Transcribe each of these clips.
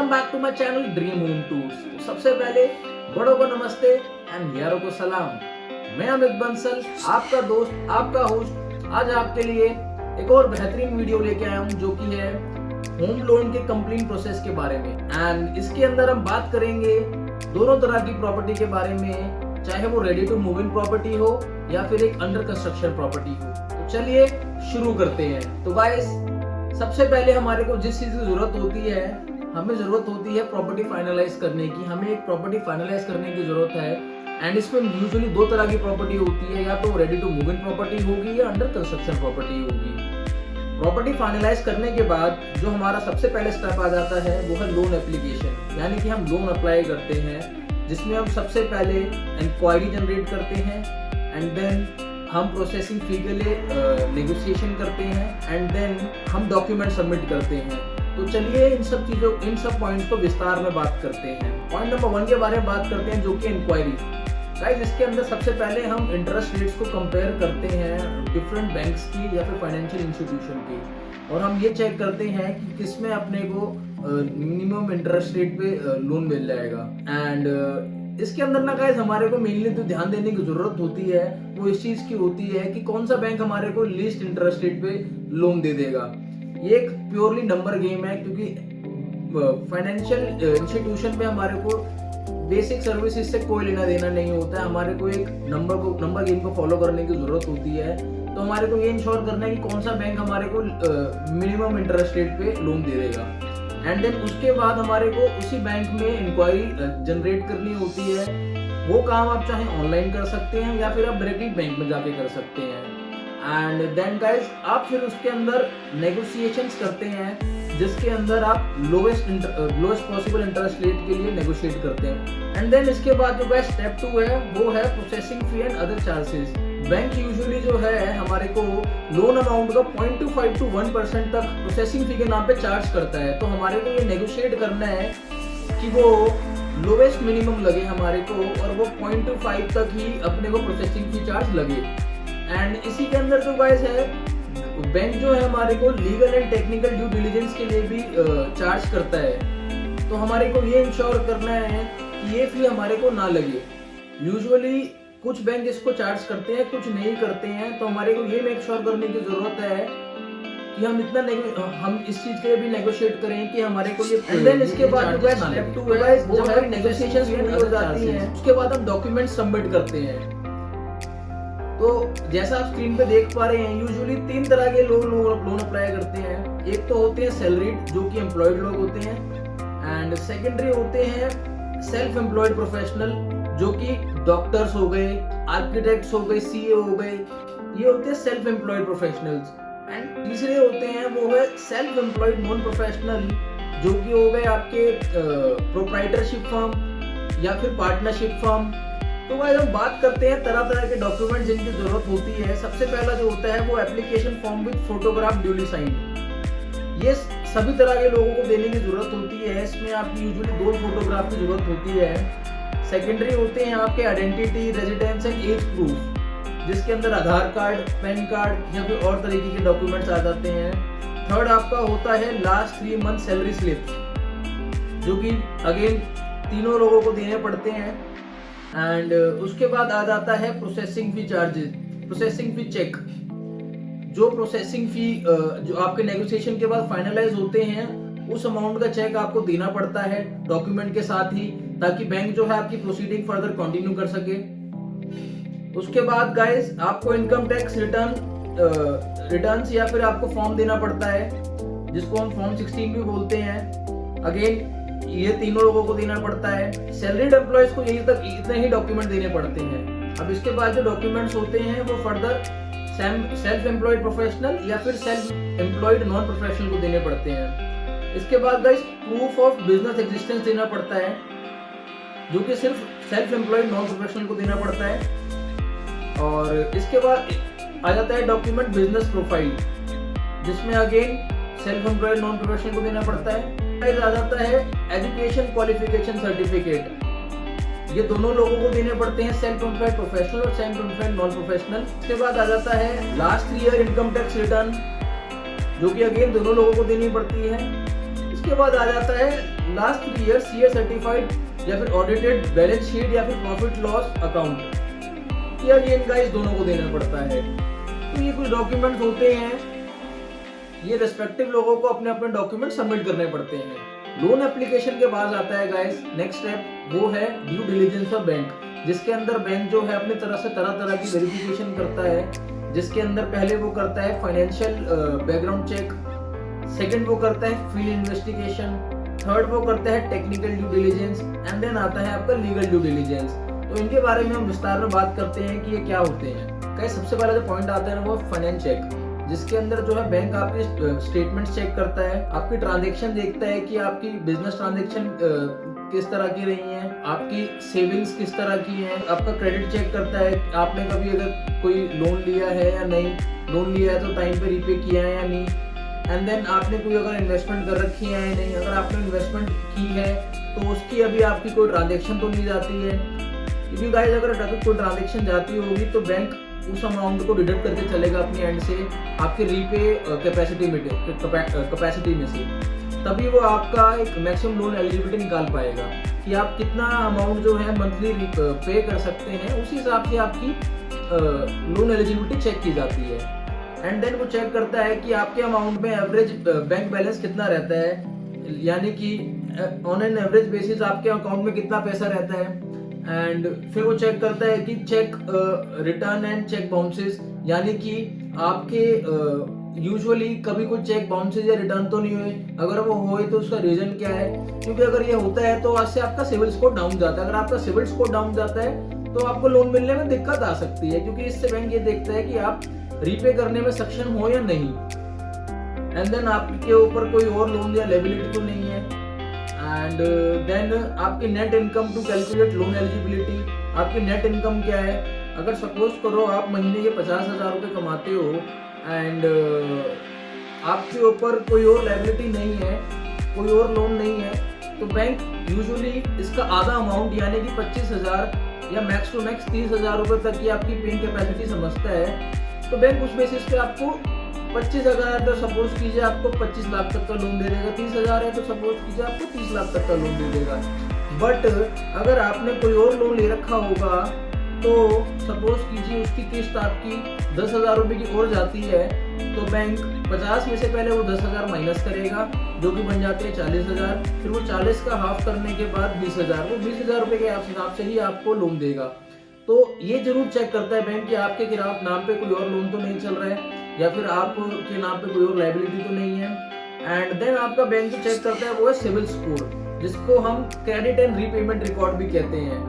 Welcome back to my channel dream home tours. सबसे पहले बड़ों को नमस्ते एंड यारों को सलाम। मैं अमित बंसल, आपका दोस्त, आपका होस्ट, आज आपके लिए एक और बेहतरीन वीडियो लेके आया हूँ जो कि है होम लोन के कंप्लीट प्रोसेस के बारे में। एंड इसके अंदर हम बात करेंगे दोनों तरह की प्रॉपर्टी के बारे में, चाहे वो ready to move in property हो या फिर एक अंडर कंस्ट्रक्शन प्रॉपर्टी हो। तो चलिए शुरू करते हैं। तो गाइस, सबसे पहले हमारे को जिस चीज की जरूरत होती है, हमें जरूरत होती है प्रॉपर्टी फाइनलाइज करने की। हमें एक प्रॉपर्टी फाइनलाइज करने की जरूरत है एंड इसमें यूजुअली दो तरह की प्रॉपर्टी होती है, या तो ready to move in property होगी या अंडर कंस्ट्रक्शन प्रॉपर्टी होगी। प्रॉपर्टी फाइनलाइज करने के बाद जो हमारा सबसे पहले स्टेप आ जाता है वो है लोन एप्लीकेशन, यानी कि हम लोन अप्लाई करते हैं, जिसमें हम सबसे पहले इंक्वायरी जनरेट करते हैं एंड देन हम प्रोसेसिंग फी के लिए नेगोशिएशन करते हैं एंड देन हम डॉक्यूमेंट सबमिट करते हैं। तो चलिए इन सब पॉइंट्स को विस्तार में बात करते हैं। पॉइंट नंबर 1 के बारे में बात करते हैं, जो कि इंक्वायरी। गाइस, इसके अंदर सबसे पहले हम इंटरेस्ट रेट्स को कंपेयर करते हैं डिफरेंट बैंक्स की या फिर फाइनेंशियल इंस्टीट्यूशन की, और हम ये चेक करते हैं कि किसमें अपने को मिनिमम इंटरेस्ट रेट पे लोन मिल जाएगा। एंड इसके अंदर ना गाइस, हमारे को मेनली जो ध्यान देने की जरूरत होती है वो इस चीज की होती है कि कौन सा बैंक हमारे को लीस्ट इंटरेस्ट रेट पे लोन दे देगा। ये एक प्योरली नंबर गेम है, क्योंकि फाइनेंशियल इंस्टीट्यूशन पे हमारे को बेसिक सर्विसेज से कोई लेना देना नहीं होता है। हमारे को एक नंबर गेम को फॉलो करने की जरूरत होती है। तो हमारे को ये इंश्योर करना है कि कौन सा बैंक हमारे को मिनिमम इंटरेस्ट रेट पे लोन दे देगा। एंड देन उसके बाद हमारे को उसी बैंक में इंक्वायरी जनरेट करनी होती है। वो काम आप चाहे ऑनलाइन कर सकते हैं या फिर आप डायरेक्टली बैंक में जाके कर सकते हैं। एंड देन गाइस, आप फिर उसके अंदर नेगोशिएशंस करते हैं, जिसके अंदर आप लोएस्ट पॉसिबल इंटरेस्ट रेट के लिए नेगोशिएट करते हैं। एंड देन इसके बाद जो गाइस स्टेप 2 है वो है processing fee and other charges. Bank usually जो है हमारे को लोन अमाउंट का 0.25 to 1% तक प्रोसेसिंग फी के नाम पे चार्ज करता है। तो हमारे को ये नेगोशिएट करना है कि वो लोवेस्ट मिनिमम लगे हमारे को, और वो 0.25 तक ही अपने को प्रोसेसिंग फी चार्ज लगे। एंड इसी के अंदर जो गाइस है, बैंक जो है हमारे को legal and technical due diligence के लिए भी चार्ज करता है। तो हमारे को ये इंश्योर करना है कि ये फी हमारे को ना लगे। यूजुअली कुछ बैंक इसको चार्ज करते हैं, कुछ नहीं करते हैं। तो हमारे को ये मेक श्योर करने की जरूरत है कि हम इस चीज के लिए भी नेगोशिएट करें कि हमारे को ये। एंड देन इसके बाद जो स्टेप 2 है वो है नेगोशिएशंस हो जाती हैं। उसके बाद हम डॉक्यूमेंट सबमिट करते हैं। तो जैसा आप स्क्रीन पे देख पा रहे हैं, यूजुअली 3 तरह के लोन अप्लाई करते हैं। एक तो होते हैं सैलरीड, जो कि एम्प्लॉयड लोग होते हैं। एंड सेकेंडरी होते हैं सेल्फ एम्प्लॉयड प्रोफेशनल, जो कि डॉक्टर्स हो गए, आर्किटेक्ट्स हो गए, सीए हो गए, ये होते हैं सेल्फ एम्प्लॉयड प्रोफेशनल्स। एंड तीसरे होते हैं वो है सेल्फ एम्प्लॉयड नॉन प्रोफेशनल, जो कि हो गए आपके प्रोप्राइटरशिप फर्म या फिर पार्टनरशिप फर्म। तो भाई हम बात करते हैं तरह तरह के डॉक्यूमेंट जिनकी जरूरत होती है। सबसे पहला जो होता है वो application form with photograph duly signed. ये सभी तरह के लोगों को देने की जरूरत होती है। इसमें आपकी यूजुअली 2 फोटोग्राफ की जरूरत होती है। सेकेंडरी होते हैं आपके identity, residence and age proof, जिसके अंदर आधार कार्ड, पैन कार्ड या फिर और तरीके के डॉक्यूमेंट्स आ जाते हैं। थर्ड आपका होता है लास्ट 3 मंथ सैलरी स्लिप, जो कि अगेन तीनों लोगों को देने पड़ते हैं। एंड उसके बाद आ जाता है processing fee charges, processing fee cheque. जो प्रोसेसिंग फी जो आपके नेगोशिएशन के बाद फाइनलाइज होते हैं, उस अमाउंट का चेक आपको देना पड़ता है डॉक्यूमेंट के साथ ही, ताकि बैंक जो है आपकी प्रोसीडिंग फर्दर कंटिन्यू कर सके। उसके बाद गाइस आपको इनकम टैक्स रिटर्न्स या फिर आपको फॉर्म देना पड़ता है, जिसको हम फॉर्म 16 भी बोलते हैं। अगेन ये तीनों लोगों को देना पड़ता है। सैलरीड एम्प्लॉयज को इतने ही डॉक्यूमेंट देने पड़ते हैं। अब इसके बाद जो डॉक्यूमेंट्स होते हैं वो फर्दर सेल्फ एम्प्लॉयड प्रोफेशनल या फिर सेल्फ एम्प्लॉयड नॉन प्रोफेशनल को देने पड़ते हैं। इसके बाद guys proof of business existence देना पड़ता है, जो कि सिर्फ सेल्फ एम्प्लॉयड नॉन प्रोफेशनल को देना पड़ता है। और इसके बाद आ जाता है डॉक्यूमेंट बिजनेस प्रोफाइल, जिसमें again self employed non professional को देना पड़ता है। आ जाता है एजुकेशन क्वालिफिकेशन सर्टिफिकेट, ये दोनों लोगों को देने पड़ते हैं, सेल्फ एम्प्लॉयड प्रोफेशनल और सेल्फ एम्प्लॉयड नॉन प्रोफेशनल। इसके बाद आ जाता है last 3 year income tax return, जो कि अगेन दोनों लोगों को देनी पड़ती है। इसके बाद आ जाता है लास्ट 3 ईयर सीए सर्टिफाइड या फिर ऑडिटेड बैलेंस शीट या फिर प्रॉफिट लॉस अकाउंट, या ये गाइस दोनों को देना पड़ता है। तो ये कुछ डॉक्यूमेंट्स होते हैं, ये रेस्पेक्टिव लोगों को अपने अपने डॉक्यूमेंट सबमिट करने पड़ते हैं। लोन एप्लीकेशन के बाद आता है गाइस नेक्स्ट स्टेप, वो है ड्यू डिलिजेंस ऑफ बैंक, जिसके अंदर बैंक जो है अपनी तरह से तरह तरह की वेरिफिकेशन करता है, जिसके अंदर पहले वो करता है फाइनेंशियल बैकग्राउंड चेक, सेकंड वो करता है फील्ड इन्वेस्टिगेशन, थर्ड वो करता है technical due diligence and then आता है आपका लीगल ड्यू डिलिजेंस। तो इनके बारे में हम विस्तार में बात करते हैं कि ये क्या होते हैं। गाइस सबसे पहला जो पॉइंट आता है वो फाइनेंस चेक, जिसके अंदर जो है बैंक आपकी स्टेटमेंट चेक करता है, आपकी ट्रांजैक्शन देखता है कि आपकी बिजनेस ट्रांजैक्शन किस तरह की रही हैं, आपकी सेविंग्स किस तरह की हैं, आपका क्रेडिट चेक करता है, आपने कभी अगर कोई लोन लिया है या नहीं, लोन लिया है तो टाइम पे रीपे किया है या नहीं, एंड देन आपने कोई अगर इन्वेस्टमेंट कर रखी है या नहीं, अगर आपने इन्वेस्टमेंट की है तो उसकी अभी आपकी कोई ट्रांजैक्शन तो नहीं जाती है, क्योंकि गाइस अगर कोई ट्रांजैक्शन जाती होगी तो बैंक उस अमाउंट को डिडक्ट करके चलेगा अपनी एंड से आपके रीपे कैपेसिटी में से, तभी वो आपका एक मैक्सिमम लोन एलिजिबिलिटी निकाल पाएगा कि आप कितना अमाउंट जो है मंथली पे कर सकते हैं, उसी हिसाब से आपकी लोन एलिजिबिलिटी चेक की जाती है। एंड देन वो चेक करता है कि आपके अमाउंट में एवरेज बैंक बैलेंस कितना रहता है, यानी कि ऑन एन एवरेज बेसिस आपके अकाउंट में कितना पैसा रहता है। एंड फिर वो चेक करता है कि cheque return and cheque bounces, यानी कि आपके यूजुअली कभी कोई चेक बाउंसेस या रिटर्न तो नहीं हुए, अगर वो हुए तो उसका रीजन क्या है, क्योंकि अगर ये होता है तो आज से आपका सिविल स्कोर डाउन जाता है। अगर आपका सिविल स्कोर डाउन जाता है तो आपको लोन मिलने में दिक्कत आ सकती है, क्योंकि इससे बैंक ये देखता है कि आप रीपे करने में सक्षम हो या नहीं, एंड देन आपके ऊपर कोई और लोन या लायबिलिटी तो नहीं है। एंड देन आपकी net income to calculate loan eligibility, आपकी नेट इनकम क्या है। अगर सपोज करो आप महीने के 50,000 रुपये कमाते हो एंड आपके ऊपर कोई और लायबिलिटी नहीं है, कोई और लोन नहीं है, तो बैंक यूजुअली इसका आधा अमाउंट यानी कि 25,000 या मैक्स टू मैक्स 30,000 रुपये तक की आपकी पेइंग कैपेसिटी समझता है। तो बैंक उस बेसिस पे आपको 25,000 तो सपोज कीजिए आपको 25 लाख तक का लोन दे देगा, 30,000 है तो सपोज कीजिए आपको 30 लाख तक का लोन दे देगा। बट अगर आपने कोई और लोन ले रखा होगा तो सपोज कीजिए उसकी किस्त आपकी 10,000 रुपये की और जाती है, तो बैंक 50 में से पहले वो 10,000 माइनस करेगा, जो कि बन जाते हैं 40,000, फिर वो 40 का हाफ करने के बाद 20,000, वो 20,000 रुपये के हिसाब से ही आपको लोन देगा। तो ये जरूर चेक करता है बैंक कि आपके खिलाफ नाम पे कोई और लोन तो नहीं चल रहा है या फिर आपके नाम पे कोई और लायबिलिटी तो नहीं है। एंड देन आपका बैंक जो चेक करता है वो है सिविल स्कोर, जिसको हम क्रेडिट एंड रीपेमेंट रिकॉर्ड भी कहते हैं,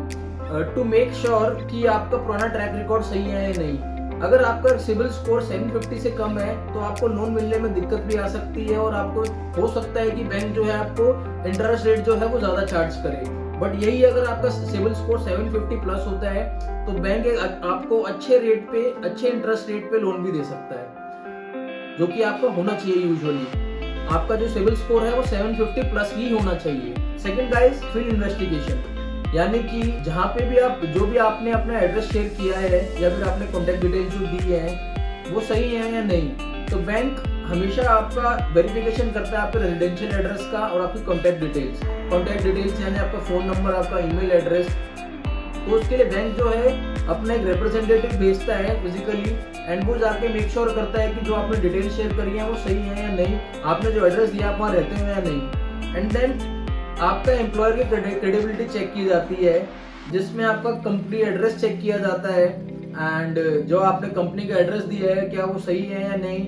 टू मेक श्योर कि आपका पुराना ट्रैक रिकॉर्ड सही है या नहीं। अगर आपका सिविल स्कोर 750 से कम है तो आपको लोन मिलने में दिक्कत भी आ सकती है और आपको हो सकता है कि बैंक जो है आपको इंटरेस्ट रेट जो है वो ज्यादा चार्ज करे। बट यही अगर आपका सिविल स्कोर 750 प्लस होता है तो बैंक आपको अच्छे रेट पे, अच्छे इंटरेस्ट रेट पे लोन भी दे सकता है, जो कि आपका होना चाहिए। यूजुअली आपका जो सिविल स्कोर है वो 750 प्लस ही होना चाहिए। सेकंड गाइस, फील्ड इन्वेस्टिगेशन, यानी कि जहाँ पे भी आप जो भी आपने अपना एड्रेस शेयर किया है या फिर आपने कॉन्टैक्ट डिटेल्स जो दी है वो सही है या नहीं, तो बैंक हमेशा आपका वेरिफिकेशन करता है आपके रेजिडेंशियल एड्रेस का और आपकी कॉन्टैक्ट डिटेल्स यानी आपका फ़ोन नंबर, आपका ईमेल एड्रेस। तो उसके लिए बैंक जो है अपना एक रिप्रेजेंटेटिव भेजता है फिजिकली, एंड वो जाके मेक श्योर करता है कि जो आपने डिटेल शेयर करी है वो सही है या नहीं, आपने जो एड्रेस दिया आप वहाँ रहते हो या नहीं। एंड देन आपका एम्प्लॉयर की क्रेडिबिलिटी चेक की जाती है, जिसमें आपका कंपनी एड्रेस चेक किया जाता है, एंड जो आपने कंपनी का एड्रेस दिया है क्या वो सही है या नहीं,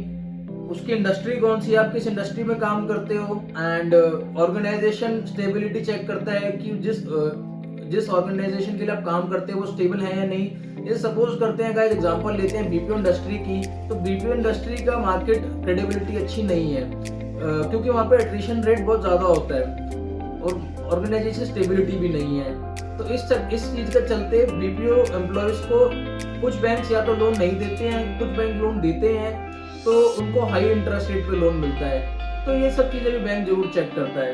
उसकी इंडस्ट्री कौन सी है, आप किस इंडस्ट्री में काम करते हो, एंड ऑर्गेनाइजेशन स्टेबिलिटी चेक करता है कि जिस ऑर्गेनाइजेशन के लिए आप काम करते हो वो स्टेबल है या नहीं। ये सपोज करते हैं गाइस, एग्जांपल लेते हैं बीपीओ इंडस्ट्री की, तो बीपीओ इंडस्ट्री का मार्केट क्रेडिबिलिटी अच्छी नहीं है, क्योंकि वहाँ पे एट्रिशन रेट बहुत ज़्यादा होता है और ऑर्गेनाइजेशन स्टेबिलिटी भी नहीं है। तो इस चीज़ के चलते बीपीओ एम्प्लॉयज़ को कुछ बैंक या तो लोन नहीं देते हैं, कुछ बैंक लोन देते हैं तो उनको हाई इंटरेस्ट रेट पे लोन मिलता है। तो ये सब चीज़ें भी बैंक जरूर चेक करता है।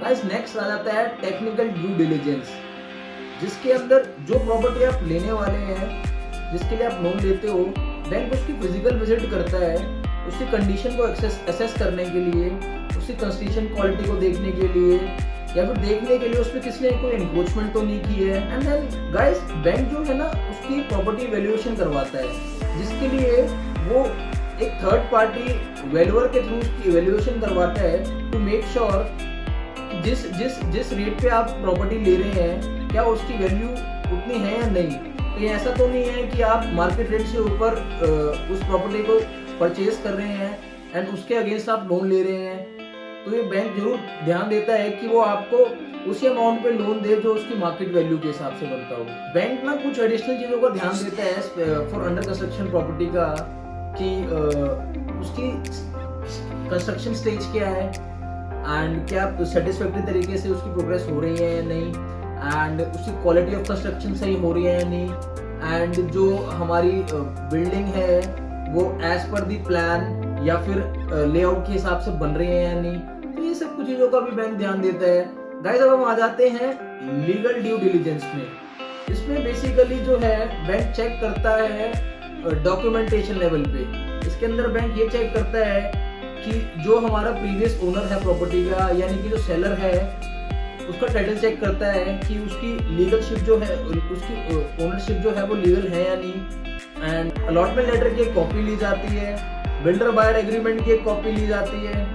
गाइस नेक्स्ट आ जाता है टेक्निकल ड्यू डिलिजेंस, जिसके अंदर जो प्रॉपर्टी आप लेने वाले हैं, जिसके लिए आप लोन लेते हो, बैंक उसकी फिजिकल विजिट करता है, उसकी कंडीशन को एसेस करने के लिए, उसकी कंस्ट्रक्शन क्वालिटी को देखने के लिए, या फिर देखने के लिए उस पर किसने कोई एनक्रोचमेंट तो नहीं की है। एंड देन गाइस बैंक जो है ना उसकी प्रॉपर्टी वैल्यूएशन करवाता है, जिसके लिए वो एक थर्ड पार्टी वैल्यूअर के थ्रू उसकी वैल्यूएशन करवाता है टू मेक श्योर जिस रेट पे आप प्रॉपर्टी ले रहे हैं क्या उसकी वैल्यू उतनी है या नहीं। कहीं ऐसा तो नहीं है कि आप मार्केट रेट से ऊपर उस प्रॉपर्टी को परचेज कर रहे हैं एंड उसके अगेंस्ट आप लोन ले रहे हैं। तो ये बैंक जरूर ध्यान देता है कि वो आपको उसी अमाउंट पे लोन दे जो उसकी मार्केट वैल्यू के हिसाब से बनता हो। बैंक ना कुछ एडिशनल चीजों का ध्यान देता है फॉर अंडर कंस्ट्रक्शन प्रॉपर्टी का, कि उसकी कंस्ट्रक्शन स्टेज क्या है एंड क्या सेटिस्फैक्टरी तरीके से उसकी प्रोग्रेस हो रही है या नहीं, एंड उसकी क्वालिटी ऑफ कंस्ट्रक्शन सही हो रही है या नहीं, एंड जो हमारी बिल्डिंग है वो एज पर दी प्लान या फिर लेआउट के हिसाब से बन रही है या नहीं। तो ये सब कुछ चीजों का भी बैंक ध्यान देता है। गाइस अब हम आ जाते हैं लीगल ड्यू डिलिजेंस में। इसमें बेसिकली जो है बैंक चेक करता है डॉक्यूमेंटेशन लेवल पे। इसके अंदर बैंक ये चेक करता है कि जो हमारा प्रीवियस ओनर है प्रॉपर्टी का, यानी कि जो सेलर है, उसका टाइटल चेक करता है कि उसकी लीगलशिप जो है, उसकी ओनरशिप जो है वो लीगल है या नहीं। एंड अलॉटमेंट लेटर की एक कॉपी ली जाती है, बिल्डर बायर एग्रीमेंट की एक कॉपी ली जाती है।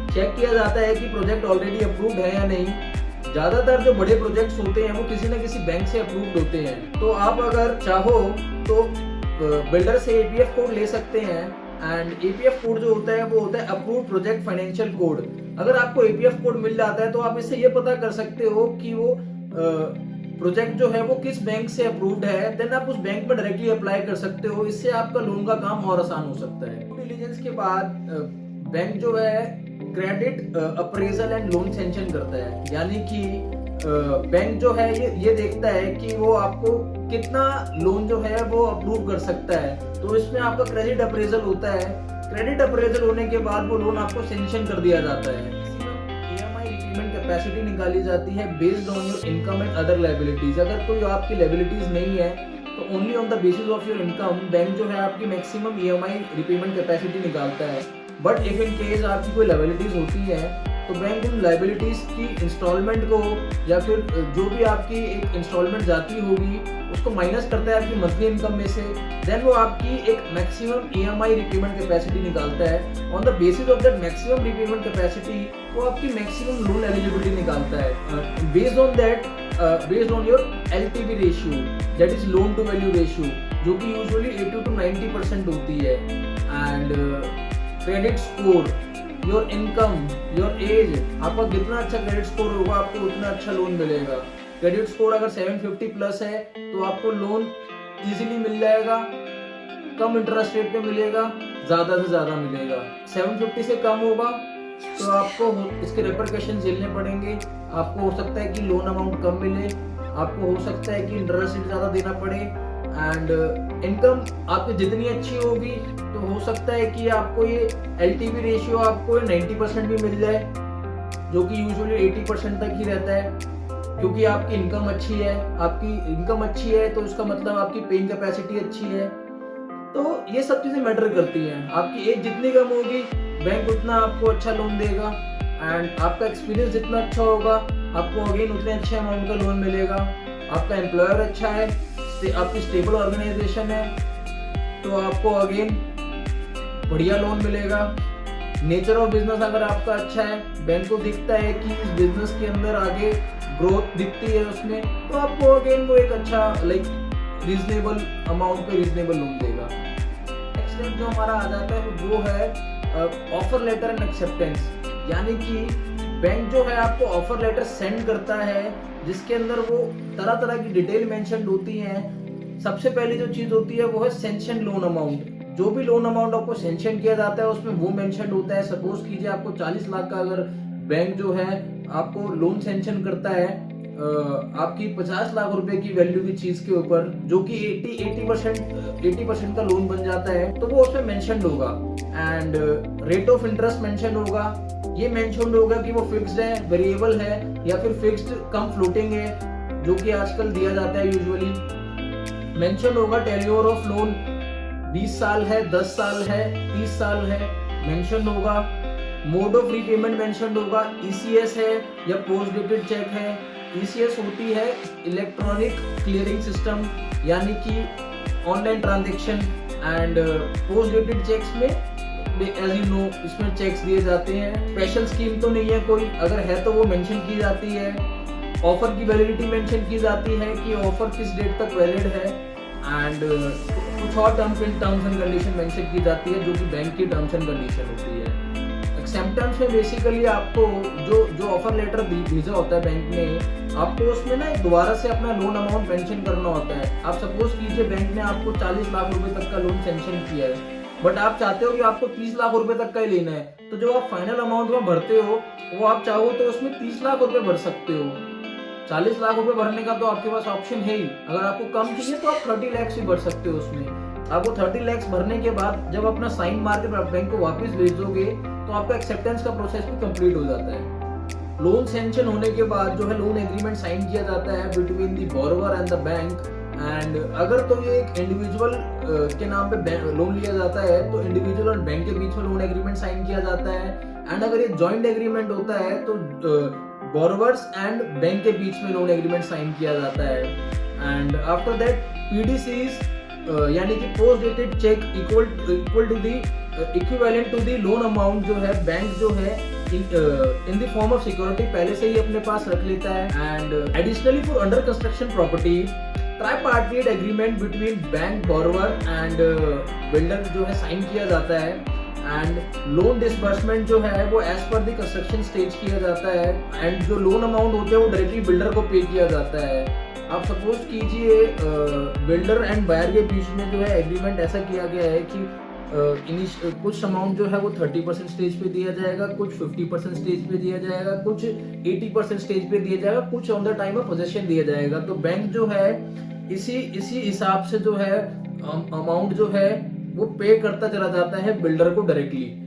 चेक किया जाता है कि प्रोजेक्ट ऑलरेडी अप्रूव्ड है या नहीं। ज्यादातर जो बड़े प्रोजेक्ट्स होते हैं वो किसी न किसी बैंक से अप्रूव्ड होते हैं, तो आप अगर चाहो तो बिल्डर से एपीएफ कोड ले सकते हैं। एंड एपीएफ कोड जो होता है वो होता है अप्रूव्ड प्रोजेक्ट फाइनेंशियल कोड। अगर आपको एपीएफ कोड मिल जाता है तो आप इससे ये पता कर सकते हो कि वो प्रोजेक्ट जो है वो किस बैंक से अप्रूव्ड है, देन आप उस बैंक पर डायरेक्टली अप्लाई कर सकते हो। इससे आपका लोन का काम और आसान हो सकता है। डिलीजेंस के बाद बैंक जो है credit appraisal and loan sanction करता है, यानी कि बैंक जो है ये देखता है कि वो आपको कितना लोन जो है वो अप्रूव कर सकता है। तो इसमें आपका क्रेडिट अप्रेजल होता है। क्रेडिट अप्रेजल होने के बाद वो लोन आपको सेंक्शन कर दिया जाता है। ईएमआई रिपेमेंट कैपेसिटी निकाली जाती है based on your income and other liabilities. अगर कोई आपकी लायबिलिटीज नहीं है तो only on the basis of your income bank जो है आपकी मैक्सिमम ईएमआई रिपेमेंट कैपेसिटी निकालता है। बट इफ इन केस आपकी कोई लायबिलिटीज होती है तो बैंक उन लायबिलिटीज की इंस्टॉलमेंट को या फिर जो भी आपकी एक इंस्टॉलमेंट जाती होगी उसको माइनस करता है आपकी मंथली इनकम में से। देन वो आपकी एक मैक्सिमम ईएमआई रिपेमेंट कैपेसिटी निकालता है। On the basis of that maximum repayment capacity वो आपकी मैक्सिमम लोन एलिजिबिलिटी निकालता है based on that, based on your LTV ratio, that is loan to value ratio, जो कि यूजुअली 80 to 90% होती है। And credit score, your income, your age, आपका जितना अच्छा क्रेडिट स्कोर होगा आपको उतना अच्छा लोन मिलेगा। क्रेडिट स्कोर अगर 750 प्लस है तो आपको लोन इजीली मिल जाएगा, कम इंटरेस्ट रेट पे मिलेगा, ज्यादा से ज्यादा मिलेगा। 750 से कम होगा तो आपको इसके रिपरकशन झेलने पड़ेंगे। आपको हो सकता है कि लोन अमाउंट कम मिले, आपको हो सकता है कि इंटरेस्ट रेट ज्यादा देना पड़े। एंड इनकम आपकी जितनी अच्छी होगी तो हो सकता है कि आपको ये एलटीवी रेशियो आपको 90% भी मिल जाए, जो कि यूजुअली 80% तक ही रहता है, क्योंकि आपकी इनकम अच्छी है। आपकी इनकम अच्छी है तो उसका मतलब आपकी पेइंग कैपेसिटी अच्छी है। तो ये सब चीजें मैटर करती हैं। आपकी एज जितनी कम होगी बैंक उतना आपको अच्छा लोन देगा, एंड आपका एक्सपीरियंस जितना अच्छा होगा आपको अगेन उतने अच्छे अमाउंट का लोन मिलेगा। आपका एम्प्लॉयर अच्छा है, आपकी स्टेबल ऑर्गेनाइजेशन है तो आपको अगेन बढ़िया लोन मिलेगा। नेचर ऑफ बिजनेस अगर आपका अच्छा है, बैंक को दिखता है कि इस बिजनेस के अंदर आगे ग्रोथ दिखती है उसमें, तो आपको अगेन वो एक अच्छा लाइक रीजनेबल अमाउंट पे रीजनेबल लोन देगा। नेक्स्ट स्टेप जो हमारा आ जाता है वो है ऑफर लेटर एंड एक्सेप्टेंस, यानी कि बैंक जो है आपको ऑफर लेटर सेंड करता है जिसके अंदर वो तरह तरह की डिटेल मेंशन होती हैं। सबसे पहली जो चीज होती है वो है सेंक्शन लोन अमाउंट। जो भी लोन अमाउंट आपको सेंक्शन किया जाता है उसमें वो मेंशन होता है। सपोज कीजिए आपको 40 लाख का अगर बैंक जो है आपको लोन सेंक्शन करता है आपकी 50 लाख रुपए की वैल्यू की चीज के ऊपर, जो कि 80% का लोन बन जाता है, तो वो उसमें मेंशन होगा। And rate of interest mention होगा। ये मेंशन होगा कि वो फिक्स्ड है, वेरिएबल है या फिर फिक्स्ड कम फ्लोटिंग है, जो कि आजकल दिया जाता है यूजुअली। मेंशन होगा टेन्योर ऑफ लोन 20 साल है, 10 साल है, 30 साल है, मेंशन होगा। मोड ऑफ रीपेमेंट मेंशन होगा, ईसीएस है या पोस्ट डेटेड चेक है। ईसीएस होती है इलेक्ट्रॉनिक क्लियरिंग सिस्टम, यानी कि online transaction. And post dated cheques में एज यू नो इसमें चेक्स दिए जाते हैं। स्पेशल स्कीम तो नहीं है कोई, अगर है तो वो मेंशन की जाती है। ऑफर की वैलिडिटी मेंशन की जाती है कि ऑफर किस डेट तक वैलिड है। एंड कुछ और टर्म्स एंड कंडीशन मेंशन की जाती है जो कि बैंक की टर्म्स एंड कंडीशन होती है। एक्सेप्टेंस में बेसिकली आपको जो ऑफर लेटर भेजा होता है बैंक ने, आपको उसमें ना दोबारा से अपना लोन अमाउंट मेंशन करना होता है। आप सपोज कीजिए बैंक ने आपको 40 लाख रुपए तक का लोन सैंक्शन किया है, बट आप चाहते हो कि आपको 30 लाख रुपए तक का ही लेना है, तो जो आप फाइनल अमाउंट में भरते हो वो आप चाहो तो उसमें 30 लाख रुपए भर सकते हो। 40 लाख रुपए भरने का तो आपके पास ऑप्शन है ही। अगर आपको कम चाहिए तो आप 30 लाख भी भर सकते हो उसमें। आपको 30 लाख भरने के बाद जब अपना साइन मार के बैंक को वापस भेज दोगे तो आपका एक्सेप्टेंस का प्रोसेस भी कंप्लीट हो जाता है। लोन सैंक्शन होने के बाद जो है लोन एग्रीमेंट साइन किया जाता है between the borrower and the bank. And अगर तो ये एक इंडिविजुअल के नाम पे लोन लिया जाता है तो इंडिविजुअल और बैंक के बीच में लोन एग्रीमेंट साइन किया जाता है। एंड अगर ये जॉइंट एग्रीमेंट होता है तो बोरोवर्स एंड बैंक के बीच में लोन एग्रीमेंट साइन किया जाता है। एंड आफ्टर दैट पीडीसीज यानी कि post dated cheque equal to the equivalent to the loan amount जो है बैंक जो है in the form of security पहले से ही अपने पास रख लेता है। And additionally for under construction property tripartite agreement between bank borrower and builder जो है साइन किया जाता है। एंड लोन डिसबर्समेंट जो है वो as per the construction stage किया जाता है। एंड जो लोन अमाउंट होते हैं वो डायरेक्टली बिल्डर को पे किया जाता है। आप सपोज कीजिए बिल्डर एंड बायर के बीच में जो है एग्रीमेंट ऐसा किया गया है कि कुछ अमाउंट जो है वो 30% स्टेज पे दिया जाएगा, कुछ 50% स्टेज पे दिया जाएगा, कुछ 80% स्टेज पे दिया जाएगा, कुछ on the time of possession दिया जाएगा। तो बैंक जो है इसी हिसाब से जो है अमाउंट जो है वो पे करता चला जाता है बिल्डर को डायरेक्टली।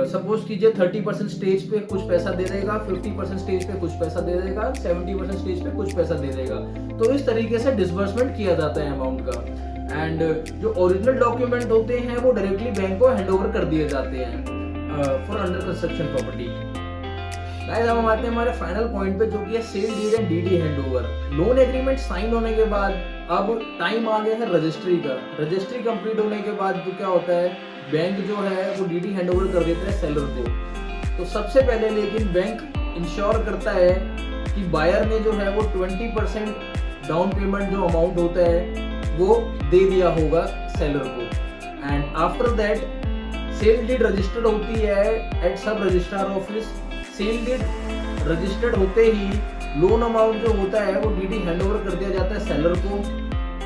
सपोज कीजिए 30% स्टेज पे कुछ पैसा दे देगा, 50% स्टेज पे कुछ पैसा दे देगा, 70% स्टेज पे कुछ पैसा दे देगा। तो इस तरीके से डिसबर्समेंट किया जाता है अमाउंट का। एंड जो ओरिजिनल डॉक्यूमेंट होते हैं वो डायरेक्टली बैंक को हैंड ओवर कर दिए जाते हैं for under construction property. Guys अब हम आते हैं हमारे फाइनल पॉइंट पे जो कि है sale deed and DD handover. Loan agreement sign होने के बाद अब टाइम आ गया है रजिस्ट्री का। रजिस्ट्री कंप्लीट होने के बाद जो क्या होता है बैंक जो है वो डीडी हैंडओवर कर देता है सेलर को। तो सबसे पहले लेकिन बैंक इंश्योर करता है कि बायर ने जो है वो 20% डाउन पेमेंट जो अमाउंट होता है वो दे दिया होगा सेलर को। And after that sale deed registered होती है at sub registrar office. Sale deed registered होते ही लोन अमाउंट जो होता है वो डीडी हैंडओवर कर दिया जाता है सेलर को।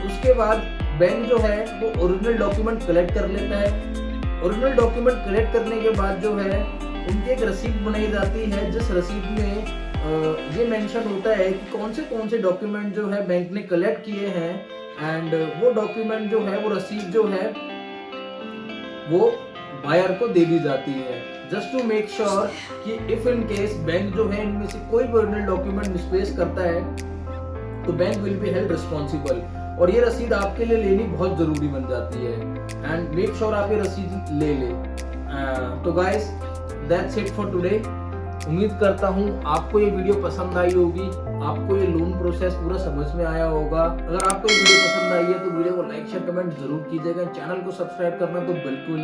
उसके बाद बैंक जो है वो ओरिजिनल डॉक्यूमेंट कलेक्ट कर लेता है। ओरिजिनल डॉक्यूमेंट कलेक्ट करने के बाद जो है उनकी एक रसीद बनाई जाती है, जिस रसीद में ये मेंशन होता है कि कौन से डॉक्यूमेंट जो है बैंक ने कलेक्ट किए हैं। एंड वो डॉक्यूमेंट जो है वो रसीद जो है वो बायर को दे दी जाती है, जस्ट टू मेक श्योर कि इफ इन केस बैंक जो है इनमें से कोई भी ओरिजिनल डॉक्यूमेंट मिसप्लेस करता है तो bank will be held responsible. और ये रसीद आपके लिए लेनी बहुत जरूरी बन जाती है। एंड मेक श्योर आप ये रसीद ले ले। तो guys that's it for today. उम्मीद करता हूँ आपको ये वीडियो पसंद आई होगी, आपको ये लोन प्रोसेस पूरा समझ में आया होगा। अगर आपको ये वीडियो पसंद आई है तो वीडियो को लाइक शेयर कमेंट जरूर कीजिएगा। चैनल को सब्सक्राइब करना तो बिल्कुल